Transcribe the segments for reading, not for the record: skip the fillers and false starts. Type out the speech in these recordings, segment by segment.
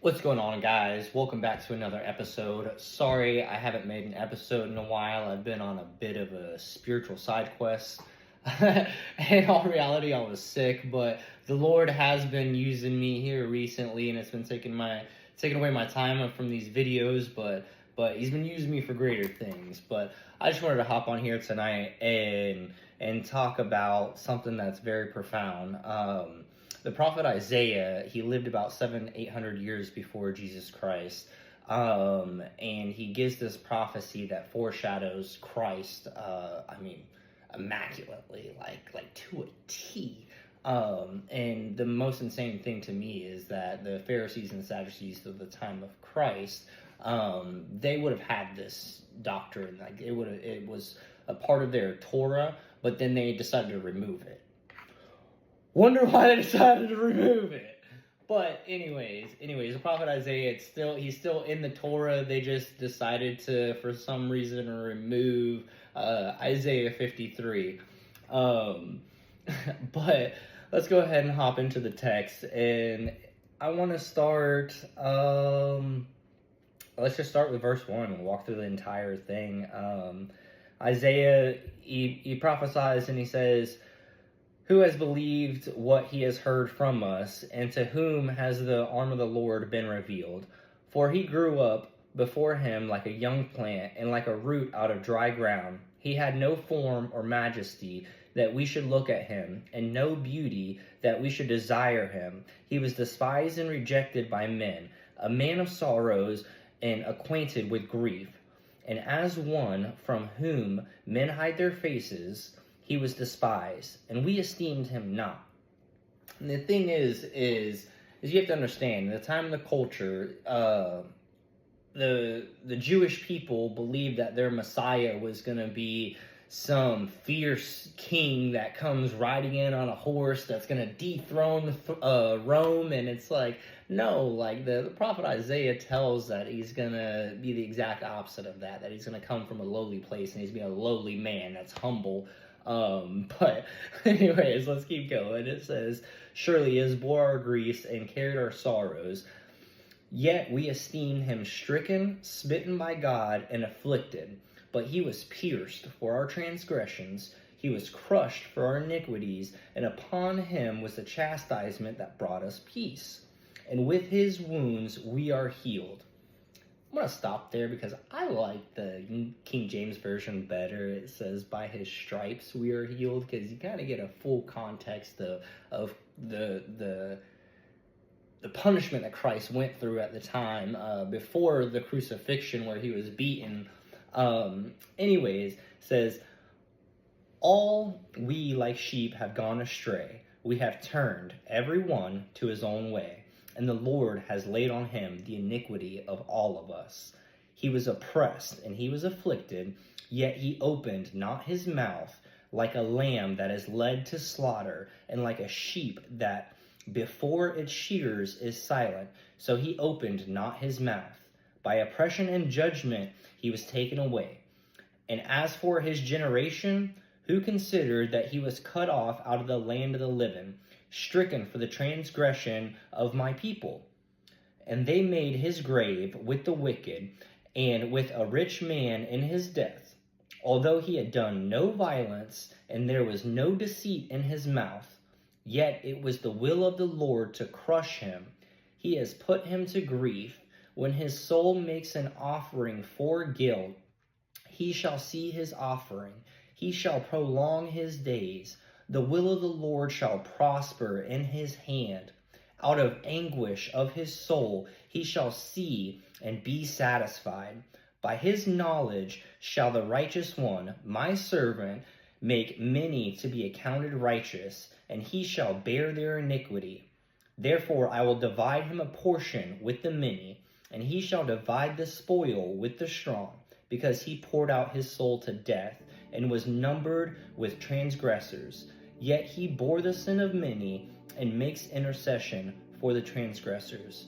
What's going on, guys? Welcome back to another episode. Sorry I haven't made an episode in a while. I've been on a bit of a spiritual side quest. In all reality, I was sick, but the Lord has been using me here recently, and it's been taking away my time from these videos, but He's been using me for greater things. But I just wanted to hop on here tonight and talk about something that's very profound. The prophet Isaiah, he lived about 800 years before Jesus Christ. And he gives this prophecy that foreshadows Christ, immaculately, like to a T. And the most insane thing to me is that the Pharisees and Sadducees of the time of Christ, they would have had this doctrine, like it was a part of their Torah, but then they decided to remove it. Wonder why they decided to remove it. But anyways, the prophet Isaiah, he's still in the Torah. They just decided to, for some reason, remove Isaiah 53. But let's go ahead and hop into the text. And I want to start, let's just start with verse 1 and walk through the entire thing. Isaiah, he prophesies and he says, "Who has believed what he has heard from us, and to whom has the arm of the Lord been revealed? For he grew up before him like a young plant, and like a root out of dry ground. He had no form or majesty that we should look at him, and no beauty that we should desire him. He was despised and rejected by men, a man of sorrows and acquainted with grief. And as one from whom men hide their faces, he was despised, and we esteemed him not." And the thing is you have to understand, in the time of the culture, the Jewish people believed that their Messiah was going to be some fierce king that comes riding in on a horse that's going to dethrone Rome, and it's like, no, like the prophet Isaiah tells that he's going to be the exact opposite of that he's going to come from a lowly place, and he's going to be a lowly man that's humble. But anyways, let's keep going. It says, "Surely he has bore our griefs and carried our sorrows. Yet we esteemed him stricken, smitten by God, and afflicted. But he was pierced for our transgressions. He was crushed for our iniquities. And upon him was the chastisement that brought us peace. And with his wounds we are healed." I'm going to stop there because I like the King James Version better. It says, "By his stripes we are healed," because you kind of get a full context of the punishment that Christ went through at the time before the crucifixion, where he was beaten. Anyways, says, "All we like sheep have gone astray. We have turned every one to his own way. And the Lord has laid on him the iniquity of all of us. He was oppressed and he was afflicted, yet he opened not his mouth. Like a lamb that is led to slaughter, and like a sheep that before its shearers is silent, so he opened not his mouth. By oppression and judgment he was taken away. And as for his generation, who considered that he was cut off out of the land of the living, stricken for the transgression of my people? And they made his grave with the wicked, and with a rich man in his death, although he had done no violence, and there was no deceit in his mouth. Yet it was the will of the Lord to crush him. He has put him to grief. When his soul makes an offering for guilt, he shall see his offering. He shall prolong his days. The will of the Lord shall prosper in his hand. Out of anguish of his soul he shall see and be satisfied. By his knowledge shall the righteous one, my servant, make many to be accounted righteous, and he shall bear their iniquity. Therefore I will divide him a portion with the many, and he shall divide the spoil with the strong, because he poured out his soul to death, and was numbered with transgressors. Yet he bore the sin of many, and makes intercession for the transgressors."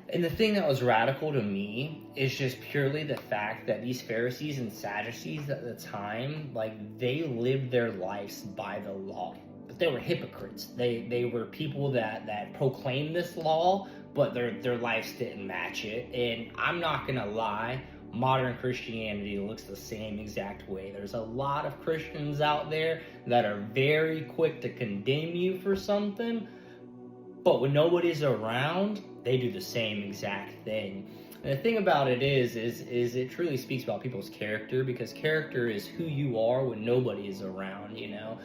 And the thing that was radical to me is just purely the fact that these Pharisees and Sadducees at the time, like, they lived their lives by the law. But they were hypocrites. They were people that proclaimed this law, but their lives didn't match it. And I'm not gonna lie, modern Christianity looks the same exact way. There's a lot of Christians out there that are very quick to condemn you for something, but when nobody's around, they do the same exact thing. And the thing about it is it truly speaks about people's character, because character is who you are when nobody is around, you know?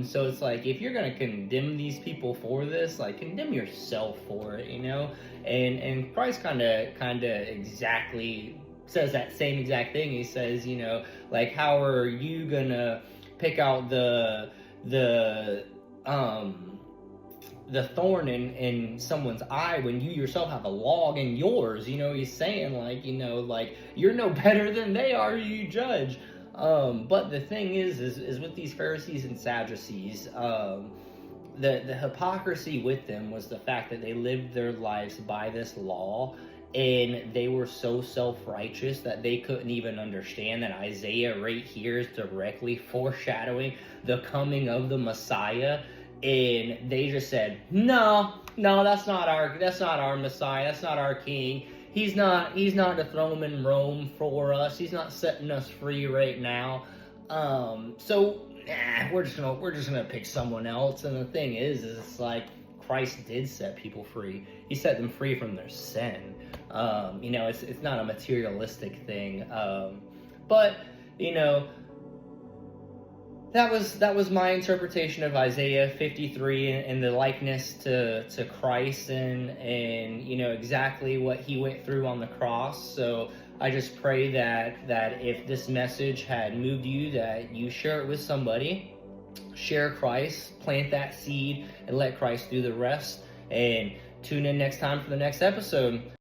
So it's like, if you're gonna condemn these people for this, like, condemn yourself for it, you know? And Christ kinda exactly says that same exact thing. He says, you know, like, how are you gonna pick out the thorn in someone's eye when you yourself have a log in yours? You know, he's saying, like, you know, like, you're no better than they are, you judge. But the thing is with these Pharisees and Sadducees, the hypocrisy with them was the fact that they lived their lives by this law, and they were so self-righteous that they couldn't even understand that Isaiah right here is directly foreshadowing the coming of the Messiah. And they just said, no, that's not our Messiah, that's not our King. He's not dethroning Rome for us. He's not setting us free right now. So we're just gonna pick someone else. And the thing is it's like, Christ did set people free. He set them free from their sin. You know, it's not a materialistic thing. But you know, that was my interpretation of Isaiah 53 and the likeness to Christ, and you know, exactly what he went through on the cross. So I just pray that if this message had moved you, that you share it with somebody. Share Christ, plant that seed, and let Christ do the rest. And tune in next time for the next episode.